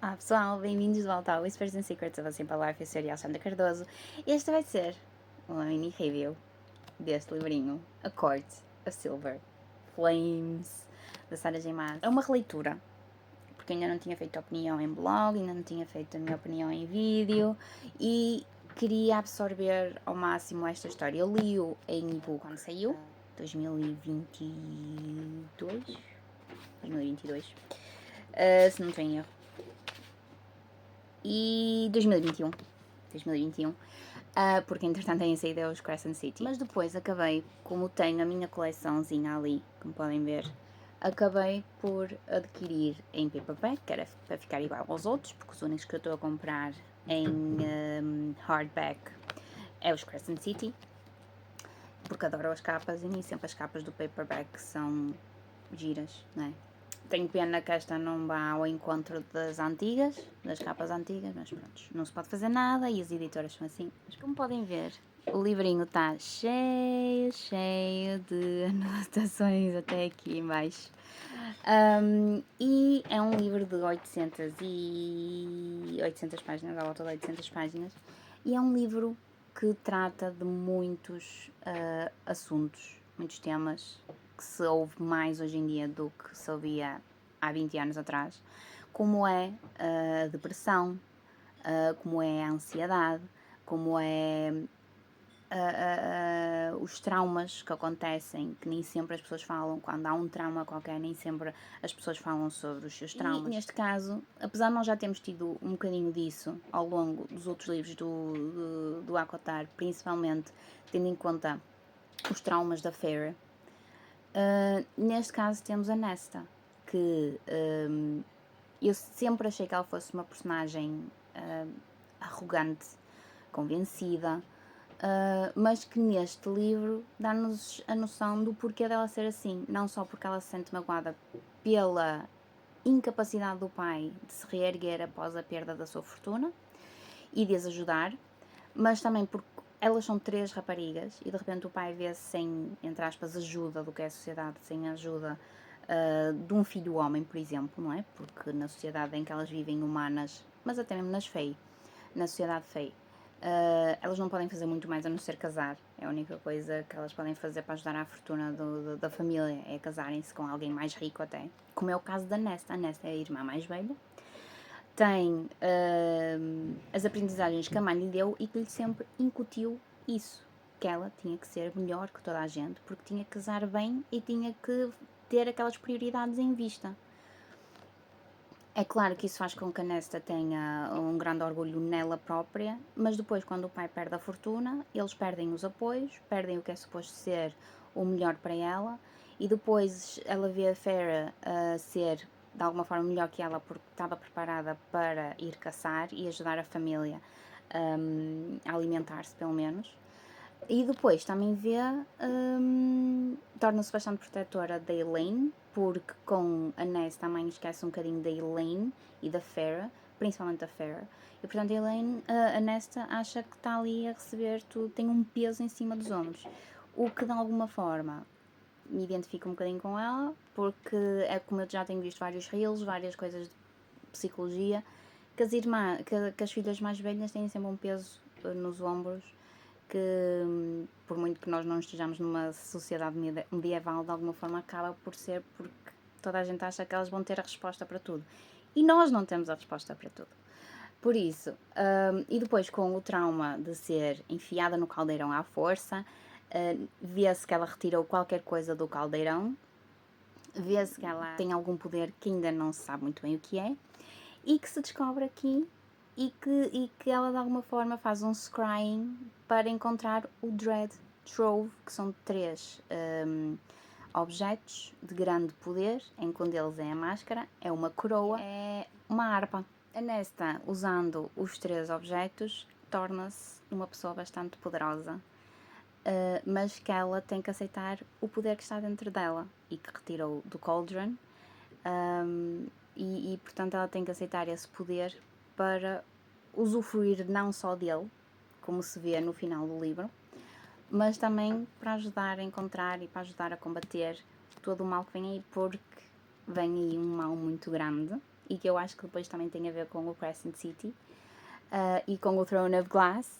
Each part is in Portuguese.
Olá pessoal, bem-vindos de volta ao Whispers and Secrets of a Simple Life. Eu sou a Alexandra Cardoso e este vai ser uma mini review deste livrinho, A Court of Silver Flames, da Sarah J. Maas. É uma releitura, porque ainda não tinha feito opinião em blog, ainda não tinha feito a minha opinião em vídeo e queria absorver ao máximo esta história. Eu li-o em e-book quando saiu, 2022, se não estou em erro. E 2021, porque entretanto têm saído os Crescent City. Mas depois acabei, como tenho a minha coleçãozinha ali, como podem ver, acabei por adquirir em paperback, que era para ficar igual aos outros, porque os únicos que eu estou a comprar em hardback é os Crescent City, porque adoro as capas e nem sempre as capas do paperback são giras, não é? Tenho pena que esta não vá ao encontro das antigas, das capas antigas, mas pronto, não se pode fazer nada e as editoras são assim. Mas como podem ver, o livrinho está cheio de anotações até aqui em baixo. E é um livro de 800 páginas, à volta de 800 páginas, e é um livro que trata de muitos assuntos, muitos temas que se ouve mais hoje em dia do que se ouvia há 20 anos atrás, como é a depressão, como é a ansiedade, como é os traumas que acontecem, que nem sempre as pessoas falam. Quando há um trauma qualquer, nem sempre as pessoas falam sobre os seus traumas. E neste caso, apesar de nós já termos tido um bocadinho disso ao longo dos outros livros do ACOTAR, principalmente tendo em conta os traumas da Feyre, neste caso temos a Nesta, que eu sempre achei que ela fosse uma personagem arrogante, convencida, mas que neste livro dá-nos a noção do porquê dela ser assim. Não só porque ela se sente magoada pela incapacidade do pai de se reerguer após a perda da sua fortuna e de as ajudar, mas também porque elas são 3 raparigas e de repente o pai vê-se sem, entre aspas, ajuda do que é a sociedade, sem a ajuda de um filho homem, por exemplo, não é? Porque na sociedade em que elas vivem humanas, mas até mesmo na sociedade Fey, elas não podem fazer muito mais a não ser casar. É a única coisa que elas podem fazer para ajudar à fortuna da família, é casarem-se com alguém mais rico até, como é o caso da Nesta. A Nesta é a irmã mais velha, tem as aprendizagens que a mãe lhe deu e que lhe sempre incutiu isso, que ela tinha que ser melhor que toda a gente, porque tinha que casar bem e tinha que ter aquelas prioridades em vista. É claro que isso faz com que a Nesta tenha um grande orgulho nela própria, mas depois, quando o pai perde a fortuna, eles perdem os apoios, perdem o que é suposto ser o melhor para ela, e depois ela vê a Feyre a ser de alguma forma melhor que ela, porque estava preparada para ir caçar e ajudar a família a alimentar-se, pelo menos. E depois também vê, torna-se bastante protetora da Elaine, porque com a Ness também esquece um bocadinho da Elaine e da Feyre, principalmente da Feyre. E portanto a Elaine, a Nesta acha que está ali a receber tudo, tem um peso em cima dos ombros. O que de alguma forma me identifica um bocadinho com ela, porque é como eu já tenho visto vários reels, várias coisas de psicologia, que que as filhas mais velhas têm sempre um peso nos ombros, que por muito que nós não estejamos numa sociedade medieval, de alguma forma acaba por ser, porque toda a gente acha que elas vão ter a resposta para tudo. E nós não temos a resposta para tudo. Por isso, e depois com o trauma de ser enfiada no caldeirão à força, vê-se que ela retirou qualquer coisa do caldeirão, vê-se que ela tem algum poder que ainda não se sabe muito bem o que é, e que se descobre aqui e que ela de alguma forma faz um scrying para encontrar o Dread Trove, que são 3 objetos de grande poder, em que um deles é a máscara, é uma coroa, é uma harpa. A Nesta, usando os 3 objetos, torna-se uma pessoa bastante poderosa, mas que ela tem que aceitar o poder que está dentro dela e que retirou do Cauldron, e portanto ela tem que aceitar esse poder para usufruir não só dele, como se vê no final do livro, mas também para ajudar a encontrar e para ajudar a combater todo o mal que vem aí, porque vem aí um mal muito grande e que eu acho que depois também tem a ver com o Crescent City e com o Throne of Glass.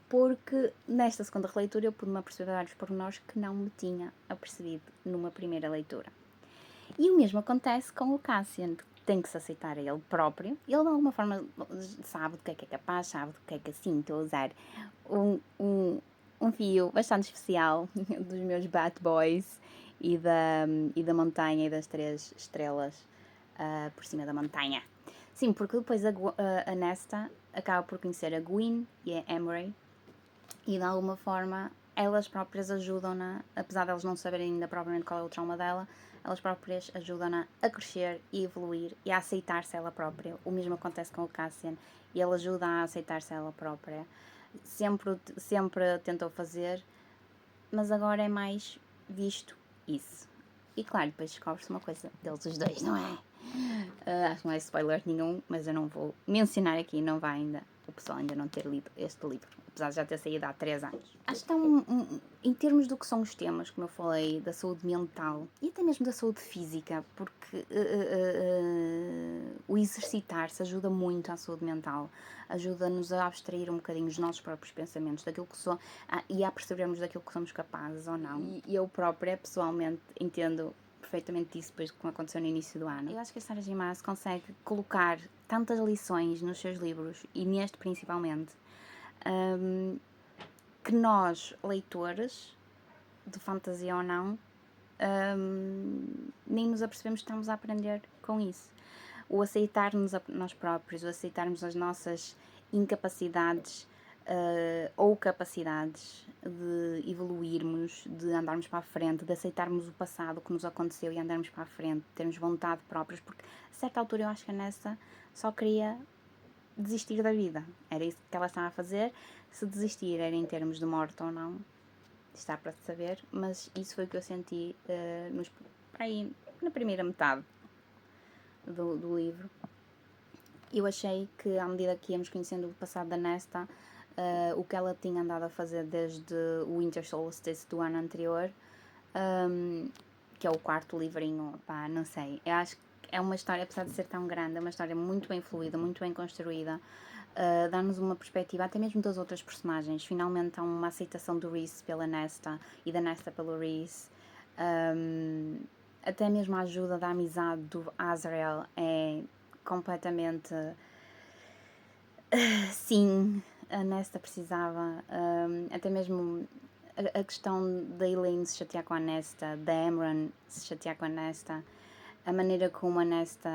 Porque nesta segunda releitura eu pude-me aperceber vários pormenores que não me tinha apercebido numa primeira leitura. E o mesmo acontece com o Cassian, que tem que se aceitar a ele próprio. Ele de alguma forma sabe do que é capaz, sabe do que é assim, estou a usar um fio bastante especial dos meus Bat Boys e da montanha e das 3 estrelas por cima da montanha. Sim, porque depois a Nesta acaba por conhecer a Gwyn e a Emery e de alguma forma elas próprias ajudam-na, apesar de elas não saberem ainda propriamente qual é o trauma dela, elas próprias ajudam-na a crescer e evoluir e a aceitar-se ela própria. O mesmo acontece com o Cassian e ele ajuda a aceitar-se ela própria. Sempre tentou fazer, mas agora é mais visto isso. E claro, depois descobre-se uma coisa deles os dois, não é? Acho que não é spoiler nenhum, mas eu não vou mencionar aqui, não vai ainda o pessoal ainda não ter lido este livro, apesar de já ter saído há 3 anos. Acho que em termos do que são os temas, como eu falei, da saúde mental e até mesmo da saúde física, porque o exercitar-se ajuda muito à saúde mental, ajuda-nos a abstrair um bocadinho os nossos próprios pensamentos, daquilo que são, e a percebermos daquilo que somos capazes ou não. E eu própria, pessoalmente, entendo perfeitamente disso depois do que aconteceu no início do ano. Eu acho que a Sarah J. Maas consegue colocar tantas lições nos seus livros, e neste principalmente, que nós, leitores, de fantasia ou não, nem nos apercebemos que estamos a aprender com isso. O aceitar-nos a nós próprios, o aceitarmos as nossas incapacidades ou capacidades de evoluirmos, de andarmos para a frente, de aceitarmos o passado que nos aconteceu e andarmos para a frente, termos vontade próprios, porque a certa altura eu acho que a Nessa só queria desistir da vida. Era isso que ela estava a fazer. Se desistir era em termos de morte ou não, está para saber, mas isso foi o que eu senti aí, na primeira metade do livro. Eu achei que à medida que íamos conhecendo o passado da Nesta, o que ela tinha andado a fazer desde o Winter Solstice do ano anterior, que é o 4º livrinho, pá, não sei, eu acho que é uma história, apesar de ser tão grande, é uma história muito bem fluida, muito bem construída, dá-nos uma perspectiva até mesmo das outras personagens. Finalmente há uma aceitação do Rhys pela Nesta e da Nesta pelo Rhys, até mesmo a ajuda da amizade do Azrael é completamente sim, a Nesta precisava, até mesmo a questão da Elaine se chatear com a Nesta, da Amren se chatear com a Nesta, a maneira como a Nesta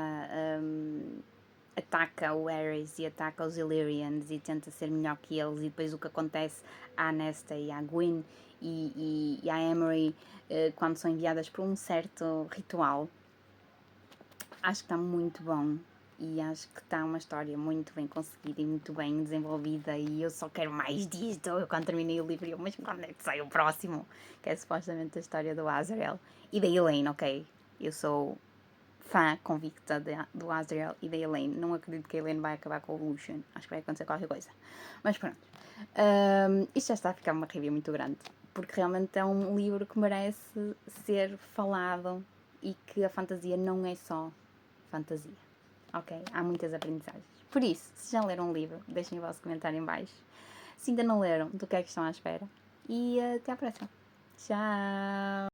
ataca o Aerys e ataca os Illyrians e tenta ser melhor que eles, e depois o que acontece à Nesta e à Gwyn e à Emery quando são enviadas por um certo ritual. Acho que está muito bom e acho que está uma história muito bem conseguida e muito bem desenvolvida, e eu só quero mais disto. Eu quando terminei o livro, mas quando é que sai o próximo? Que é supostamente a história do Azrael e da Elaine, ok? Eu sou fã convicta do Azrael e da Elaine. Não acredito que a Elaine vai acabar com o Lucian. Acho que vai acontecer qualquer coisa. Mas pronto. Isto já está a ficar uma review muito grande, porque realmente é um livro que merece ser falado e que a fantasia não é só fantasia, ok? Há muitas aprendizagens. Por isso, se já leram um livro, deixem o vosso comentário em baixo. Se ainda não leram, do que é que estão à espera. E até à próxima. Tchau!